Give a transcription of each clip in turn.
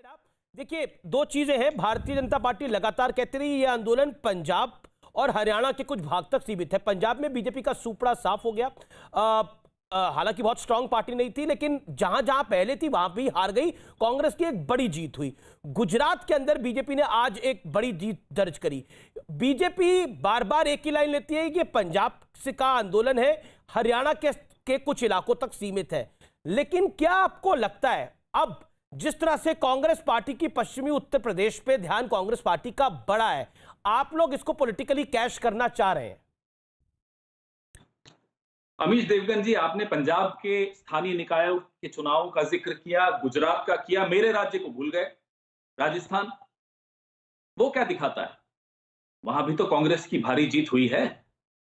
देखिए, दो चीजें हैं। भारतीय जनता पार्टी लगातार कहती रही ये आंदोलन पंजाब और हरियाणा के कुछ भाग तक सीमित है। पंजाब में बीजेपी का सुपड़ा साफ हो गया। हालांकि बहुत स्ट्रांग पार्टी नहीं थी, लेकिन जहां जहां पहले थी वहां भी हार गई। कांग्रेस की एक बड़ी जीत हुई। गुजरात के अंदर बीजेपी ने आज एक बड़ी जीत दर्ज करी। बीजेपी बार बार एक ही लाइन लेती है कि पंजाब से का आंदोलन है, हरियाणा के कुछ इलाकों तक सीमित है। लेकिन क्या आपको लगता है अब जिस तरह से कांग्रेस पार्टी की पश्चिमी उत्तर प्रदेश पे ध्यान कांग्रेस पार्टी का बड़ा है, आप लोग इसको पॉलिटिकली कैश करना चाह रहे हैं? अमीश देवगन जी, आपने पंजाब के स्थानीय निकायों के चुनावों का जिक्र किया, गुजरात का किया, मेरे राज्य को भूल गए, राजस्थान। वो क्या दिखाता है? वहां भी तो कांग्रेस की भारी जीत हुई है,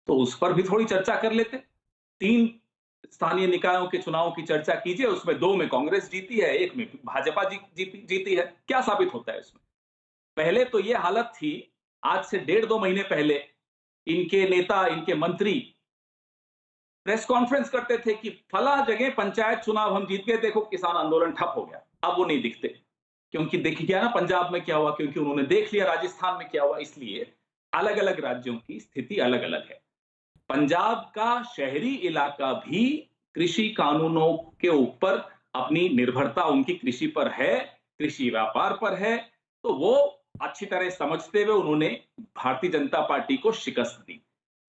तो उस पर भी थोड़ी चर्चा कर लेते। 3 स्थानीय निकायों के चुनावों की चर्चा कीजिए, उसमें 2 में कांग्रेस जीती है, 1 में भाजपा जीती है। क्या साबित होता है इसमें? पहले तो ये हालत थी, आज से 1.5-2 महीने पहले इनके नेता, इनके मंत्री प्रेस कॉन्फ्रेंस करते थे कि फला जगह पंचायत चुनाव हम जीत गए, देखो किसान आंदोलन ठप हो गया। अब वो नहीं दिखते, क्योंकि देख गया ना पंजाब में क्या हुआ, क्योंकि उन्होंने देख लिया राजस्थान में क्या हुआ। इसलिए अलग अलग राज्यों की स्थिति अलग अलग है। पंजाब का शहरी इलाका भी कृषि कानूनों के ऊपर अपनी निर्भरता उनकी कृषि पर है, कृषि व्यापार पर है, तो वो अच्छी तरह समझते हुए उन्होंने भारतीय जनता पार्टी को शिकस्त दी।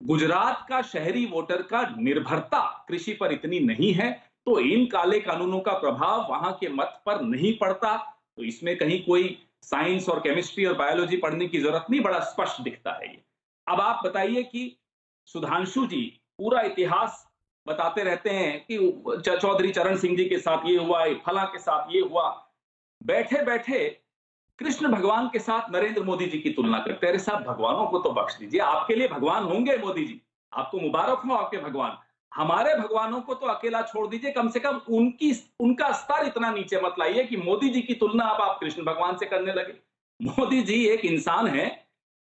गुजरात का शहरी वोटर का निर्भरता कृषि पर इतनी नहीं है, तो इन काले कानूनों का प्रभाव वहां के मत पर नहीं पड़ता। तो इसमें कहीं कोई साइंस और केमिस्ट्री और बायोलॉजी पढ़ने की जरूरत नहीं, बड़ा स्पष्ट दिखता है ये। अब आप बताइए कि सुधांशु जी पूरा इतिहास बताते रहते हैं कि चौधरी चरण सिंह जी के साथ ये हुआ, फला के साथ ये हुआ। बैठे बैठे कृष्ण भगवान के साथ नरेंद्र मोदी जी की तुलना करते हैं। अरे साहब, भगवानों को तो बख्श दीजिए, आपके लिए भगवान होंगे मोदी जी, आपको मुबारक हो आपके भगवान। हमारे भगवानों को तो अकेला छोड़ दीजिए, कम से कम उनका स्तर इतना नीचे मत लाइए कि मोदी जी की तुलना अब आप कृष्ण भगवान से करने लगे। मोदी जी एक इंसान है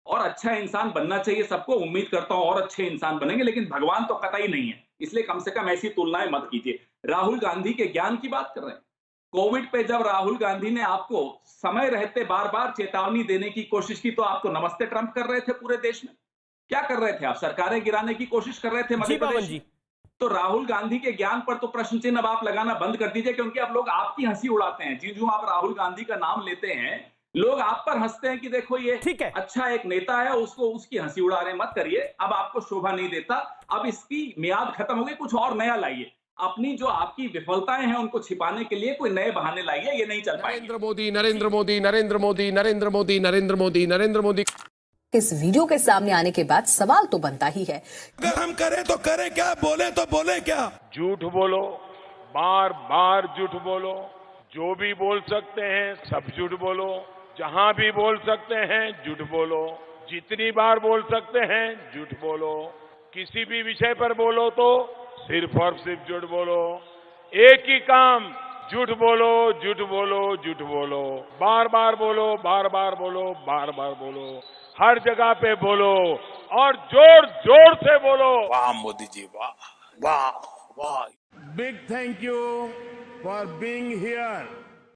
और अच्छा इंसान बनना चाहिए सबको। उम्मीद करता हूं और अच्छे इंसान बनेंगे, लेकिन भगवान तो कतई नहीं है, इसलिए कम से कम ऐसी तुलनाएं मत कीजिए। राहुल गांधी के ज्ञान की बात कर रहे हैं। कोविड पे जब राहुल गांधी ने आपको समय रहते बार बार चेतावनी देने की कोशिश की, तो आप तो नमस्ते ट्रंप कर रहे थे पूरे देश में। क्या कर रहे थे आप? सरकारें गिराने की कोशिश कर रहे थे मध्य प्रदेश में। तो राहुल गांधी के ज्ञान पर तो प्रश्न चिन्ह अब आप लगाना बंद कर दीजिए, क्योंकि अब लोग आपकी हंसी उड़ाते हैं। जी, जो आप राहुल गांधी का नाम लेते हैं, लोग आप पर हंसते हैं कि देखो ये ठीक है, अच्छा एक नेता है, उसको उसकी हंसी उड़ा रहे। मत करिए, अब आपको शोभा नहीं देता। अब इसकी मियाद खत्म हो गई, कुछ और नया लाइए। अपनी जो आपकी विफलताएं हैं उनको छिपाने के लिए कोई नए बहाने लाइए, ये नहीं चल पाएंगे। नरेंद्र मोदी, नरेंद्र मोदी, नरेंद्र मोदी, नरेंद्र मोदी, नरेंद्र मोदी, नरेंद्र मोदी। इस वीडियो के सामने आने के बाद सवाल तो बनता ही है, अगर हम करें तो करें क्या, बोले तो बोले क्या? झूठ बोलो, बार बार झूठ बोलो, जो भी बोल सकते हैं सब झूठ बोलो, जहां भी बोल सकते हैं झूठ बोलो, जितनी बार बोल सकते हैं झूठ बोलो, किसी भी विषय पर बोलो तो सिर्फ और सिर्फ झूठ बोलो। एक ही काम, झूठ बोलो, झूठ बोलो, झूठ बोलो, बार बार बोलो, बार बार बोलो, बार बार बोलो, हर जगह पे बोलो और जोर जोर से बोलो। वाह मोदी जी, वाह वाह वाह। Big thank you for being here.